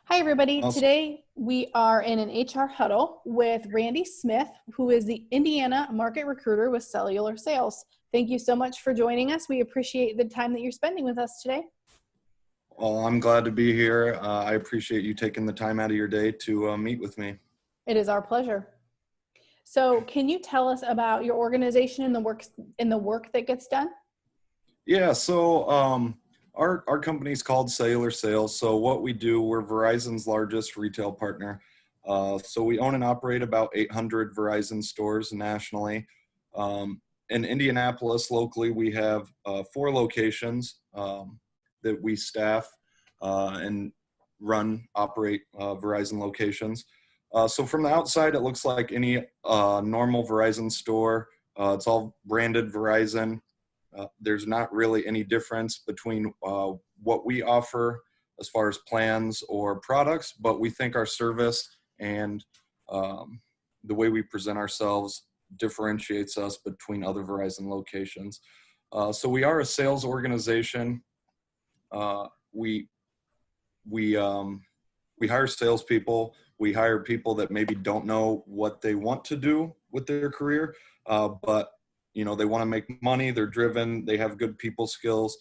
Hi, everybody. Also, Today we are in an HR huddle with Randy Smith, who is the Indiana market recruiter with Cellular Sales. Thank you so much for joining us. We appreciate the time that you're spending with us today. well, I'm glad to be here. I appreciate you taking the time out of your day to meet with me. It is our pleasure. So, can you tell us about your organization and the work that gets done? Yeah, so our company's called Cellular Sales. So what we do, we're Verizon's largest retail partner. So we own and operate about 800 Verizon stores nationally. In Indianapolis, locally, we have 4 locations that we staff and operate Verizon locations. So from the outside, it looks like any normal Verizon store. It's all branded Verizon. There's not really any difference between what we offer as far as plans or products, but we think our service and the way we present ourselves differentiates us between other Verizon locations. So we are a sales organization. We hire salespeople. We hire people that maybe don't know what they want to do with their career, but they want to make money. They're driven. They have good people skills,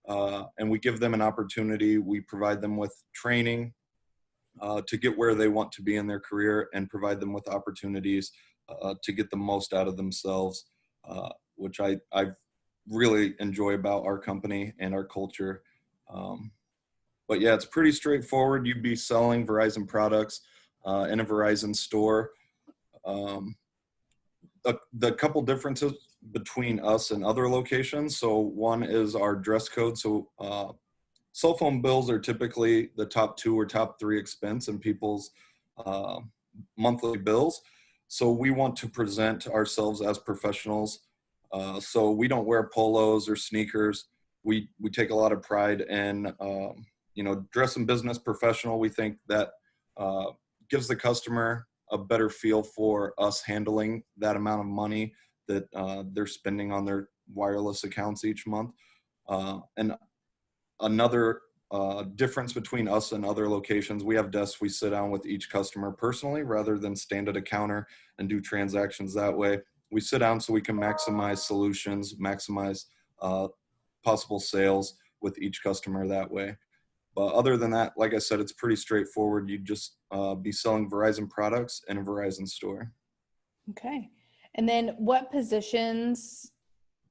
and we give them an opportunity. We provide them with training to get where they want to be in their career, and provide them with opportunities to get the most out of themselves, which I really enjoy about our company and our culture. But yeah, it's pretty straightforward. You'd be selling Verizon products in a Verizon store. The couple differences between us and other locations. So one is our dress code. So cell phone bills are typically the top 2 or top 3 expense in people's monthly bills. So we want to present ourselves as professionals. So we don't wear polos or sneakers. We take a lot of pride in dressing business professional. We think that gives the customer a better feel for us handling that amount of money that they're spending on their wireless accounts each month. And another difference between us and other locations, we have desks we sit down with each customer personally rather than stand at a counter and do transactions that way. We sit down so we can maximize solutions, maximize possible sales with each customer that way. But other than that, like I said, it's pretty straightforward. You'd just be selling Verizon products in a Verizon store. Okay. And then what positions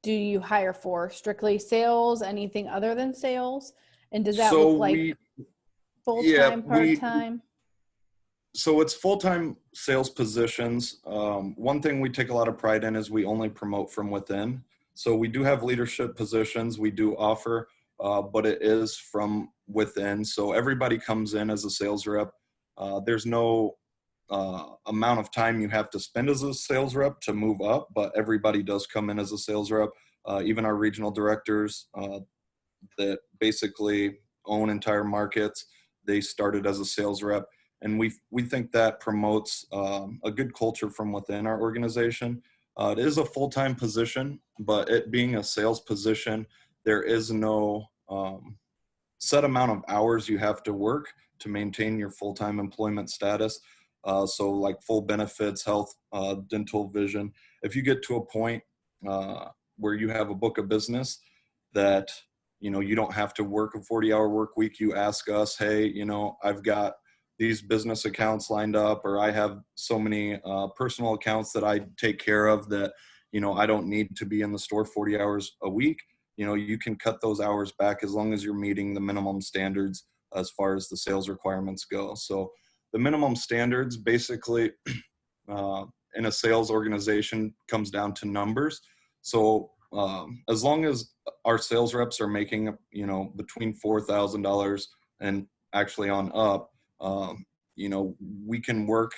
do you hire for? Strictly sales, anything other than sales? And does that look like full-time, part-time? So it's full-time sales positions. One thing we take a lot of pride in is we only promote from within. So we do have leadership positions we do offer, but it is from within. So everybody comes in as a sales rep. There's no amount of time you have to spend as a sales rep to move up, but everybody does come in as a sales rep. Even our regional directors that basically own entire markets, they started as a sales rep. And we think that promotes a good culture from within our organization. It is a full-time position, but it being a sales position, there is no set amount of hours you have to work to maintain your full-time employment status. So like full benefits, health, dental, vision. If you get to a point where you have a book of business that, you don't have to work a 40-hour work week, you ask us, hey, I've got these business accounts lined up, or I have so many personal accounts that I take care of that, I don't need to be in the store 40 hours a week. You can cut those hours back as long as you're meeting the minimum standards as far as the sales requirements go. So the minimum standards basically in a sales organization comes down to numbers. So as long as our sales reps are making, between $4,000 and actually on up, we can work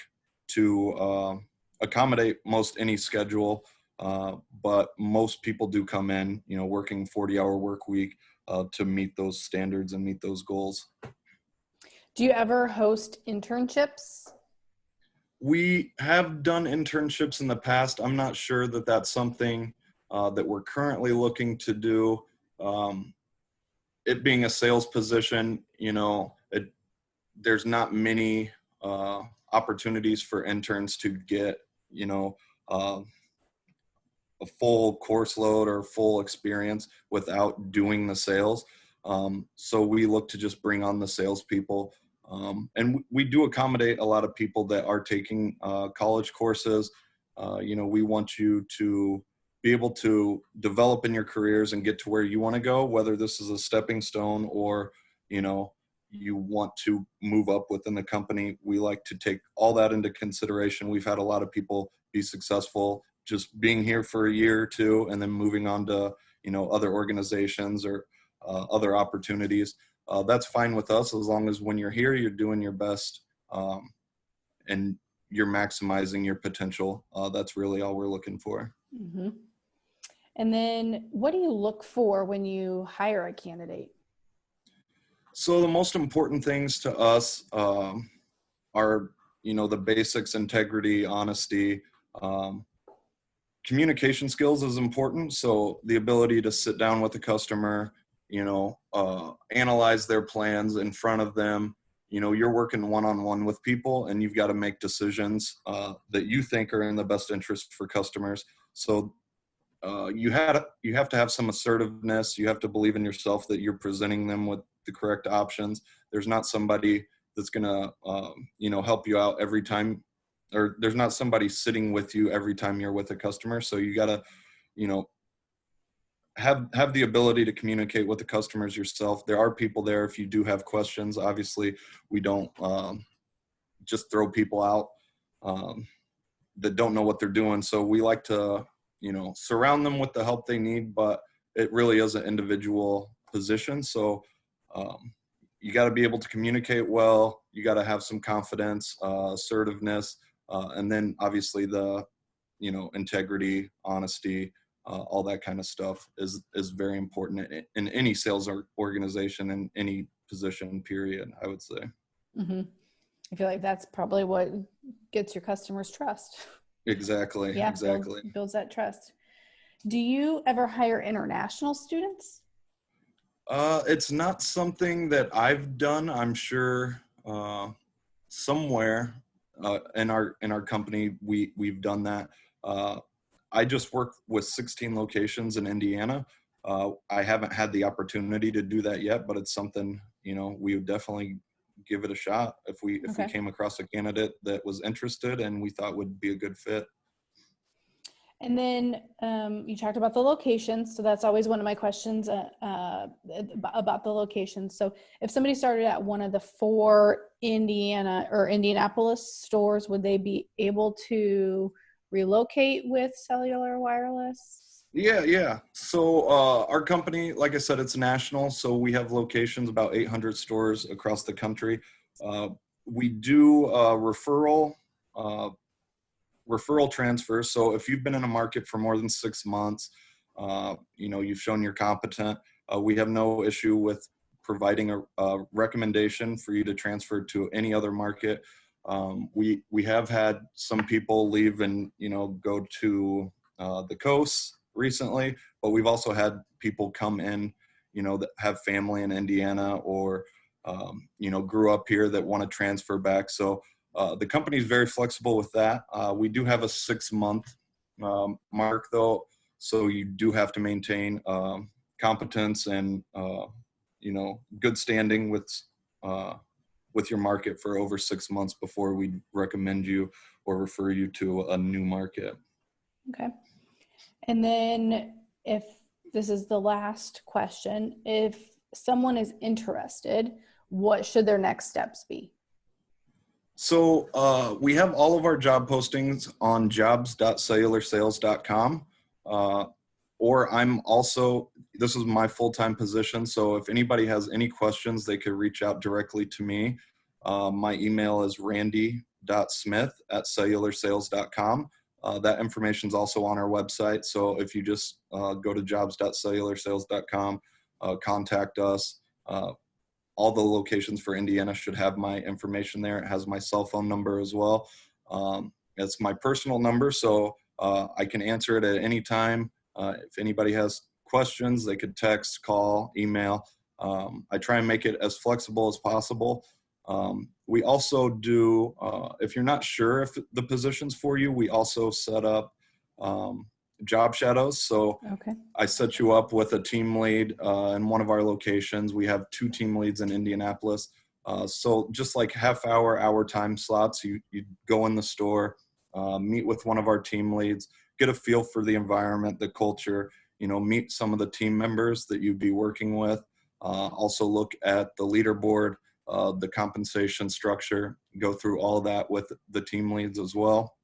to accommodate most any schedule. But most people do come in, working 40-hour work week to meet those standards and meet those goals. Do you ever host internships? We have done internships in the past. I'm not sure that that's something that we're currently looking to do. It being a sales position, there's not many opportunities for interns to get, a full course load or full experience without doing the sales. So we look to just bring on the salespeople. And we do accommodate a lot of people that are taking college courses. We want you to be able to develop in your careers and get to where you want to go, whether this is a stepping stone or, you want to move up within the company. We like to take all that into consideration. We've had a lot of people be successful just being here for a year or two and then moving on to, other organizations or other opportunities. That's fine with us as long as when you're here, you're doing your best and you're maximizing your potential. That's really all we're looking for. Mm-hmm. And then what do you look for when you hire a candidate? So the most important things to us are, the basics: integrity, honesty. Communication skills is important. So the ability to sit down with the customer, analyze their plans in front of them. You're working one-on-one with people and you've got to make decisions that you think are in the best interest for customers. So you have to have some assertiveness. You have to believe in yourself that you're presenting them with the correct options. There's not somebody that's going to, help you out every time, or there's not somebody sitting with you every time you're with a customer. So you got to, have the ability to communicate with the customers yourself. There are people there if you do have questions. Obviously, we don't just throw people out that don't know what they're doing. So we like to, surround them with the help they need, but it really is an individual position. So you got to be able to communicate well. You got to have some confidence, assertiveness, and then obviously the, integrity, honesty, all that kind of stuff is very important in any sales organization, in any position, period, I would say. Mm-hmm. I feel like that's probably what gets your customers' trust. Exactly. Yeah, exactly. Builds that trust. Do you ever hire international students? It's not something that I've done. I'm sure somewhere in our company we've done that. I just work with 16 locations in Indiana. I haven't had the opportunity to do that yet, but it's something, we would definitely give it a shot if we came across a candidate that was interested and we thought would be a good fit. And then you talked about the locations. So that's always one of my questions about the locations. So if somebody started at one of the 4 Indiana or Indianapolis stores, would they be able to relocate with Cellular Wireless? Yeah. So our company, like I said, it's national. So we have locations, about 800 stores across the country. We do referral transfers. So if you've been in a market for more than 6 months, you've shown you're competent, we have no issue with providing a recommendation for you to transfer to any other market. We have had some people leave and, go to the coast recently, but we've also had people come in, that have family in Indiana or, grew up here that want to transfer back. So the company is very flexible with that. We do have a 6-month mark though. So you do have to maintain competence and, good standing with your market for over 6 months before we recommend you or refer you to a new market. Okay. And then if this is the last question, if someone is interested, what should their next steps be? So we have all of our job postings on jobs.cellularsales.com. Or I'm also, this is my full-time position. So if anybody has any questions, they could reach out directly to me. My email is randy.smith@cellularsales.com. That information is also on our website. So if you just go to jobs.cellularsales.com, contact us. All the locations for Indiana should have my information there. It has my cell phone number as well. It's my personal number, so I can answer it at any time. If anybody has questions, they could text, call, email. I try and make it as flexible as possible. We also do, if you're not sure if the position's for you, we also set up job shadows. So Okay. I set you up with a team lead in one of our locations. We have 2 team leads in Indianapolis. So just like hour time slots, you go in the store, meet with one of our team leads, get a feel for the environment, the culture, meet some of the team members that you'd be working with. Also look at the leaderboard, the compensation structure, go through all of that with the team leads as well,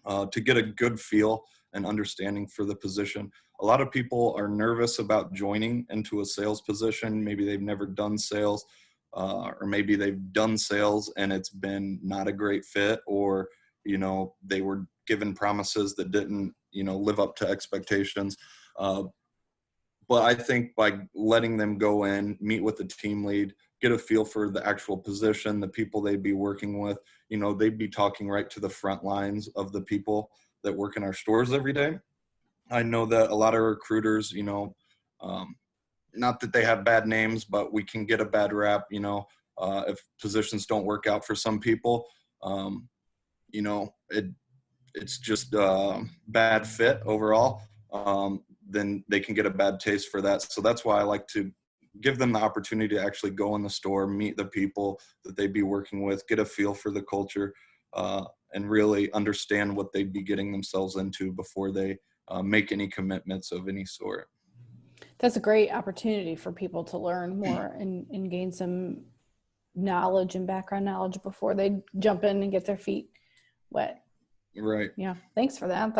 to get a good feel and understanding for the position. A lot of people are nervous about joining into a sales position. Maybe they've never done sales, or maybe they've done sales and it's been not a great fit, or, they were given promises that didn't, live up to expectations. But I think by letting them go in, meet with the team lead, get a feel for the actual position, the people they'd be working with, they'd be talking right to the front lines of the people that work in our stores every day. I know that a lot of recruiters, not that they have bad names, but we can get a bad rap, if positions don't work out for some people. It's just a bad fit overall. Then they can get a bad taste for that. So that's why I like to give them the opportunity to actually go in the store, meet the people that they'd be working with, get a feel for the culture, and really understand what they'd be getting themselves into before they make any commitments of any sort. That's a great opportunity for people to learn more and gain some knowledge and background knowledge before they jump in and get their feet wet. Right. Yeah. Thanks for that.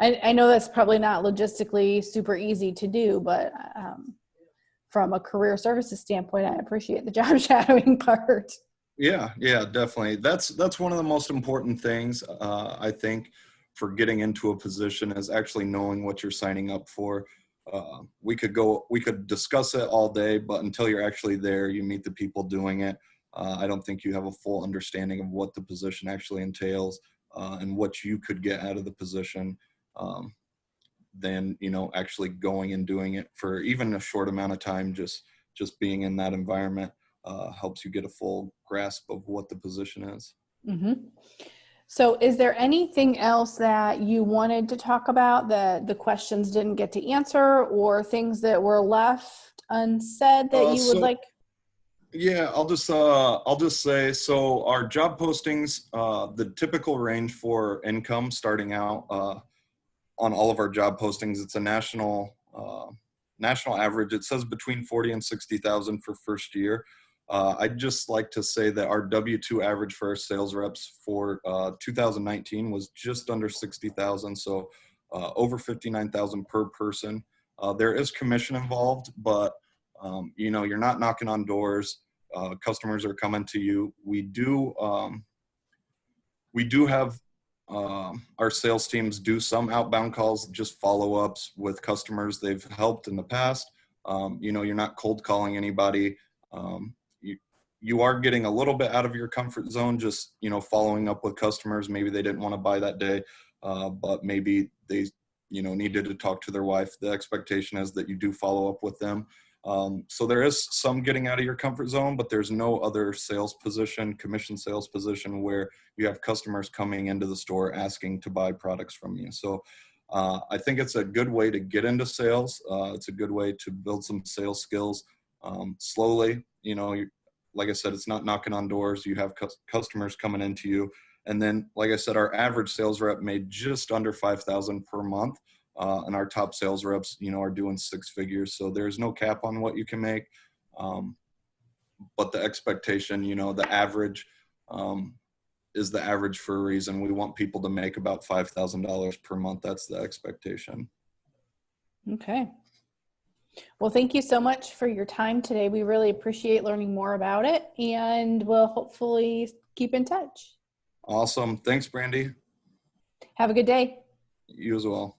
I know that's probably not logistically super easy to do, but from a career services standpoint, I appreciate the job shadowing part. Yeah, definitely. That's one of the most important things, I think, for getting into a position, is actually knowing what you're signing up for. We could discuss it all day, but until you're actually there, you meet the people doing it. I don't think you have a full understanding of what the position actually entails, and what you could get out of the position, than, actually going and doing it for even a short amount of time. Just being in that environment helps you get a full grasp of what the position is. Mm-hmm. So is there anything else that you wanted to talk about that the questions didn't get to answer, or things that were left unsaid that you would like? Yeah, I'll just say, so our job postings, the typical range for income starting out, on all of our job postings, it's a national average. It says between 40 and 60,000 for first year. I'd just like to say that our W-2 average for our sales reps for 2019 was just under 60,000. So over 59,000 per person. There is commission involved, but you're not knocking on doors. Customers are coming to you. We do have our sales teams do some outbound calls, just follow-ups with customers they've helped in the past. You're not cold calling anybody. You are getting a little bit out of your comfort zone, just, following up with customers. Maybe they didn't want to buy that day, but maybe they, needed to talk to their wife. The expectation is that you do follow up with them. So there is some getting out of your comfort zone, but there's no other commission sales position where you have customers coming into the store asking to buy products from you. So I think it's a good way to get into sales. It's a good way to build some sales skills slowly. Like I said, it's not knocking on doors. You have customers coming into you. And then, like I said, our average sales rep made just under 5,000 per month. And our top sales reps, are doing 6 figures. So there's no cap on what you can make. But the expectation, the average is the average for a reason. We want people to make about $5,000 per month. That's the expectation. Okay. Well, thank you so much for your time today. We really appreciate learning more about it, and we'll hopefully keep in touch. Awesome. Thanks, Brandy. Have a good day. You as well.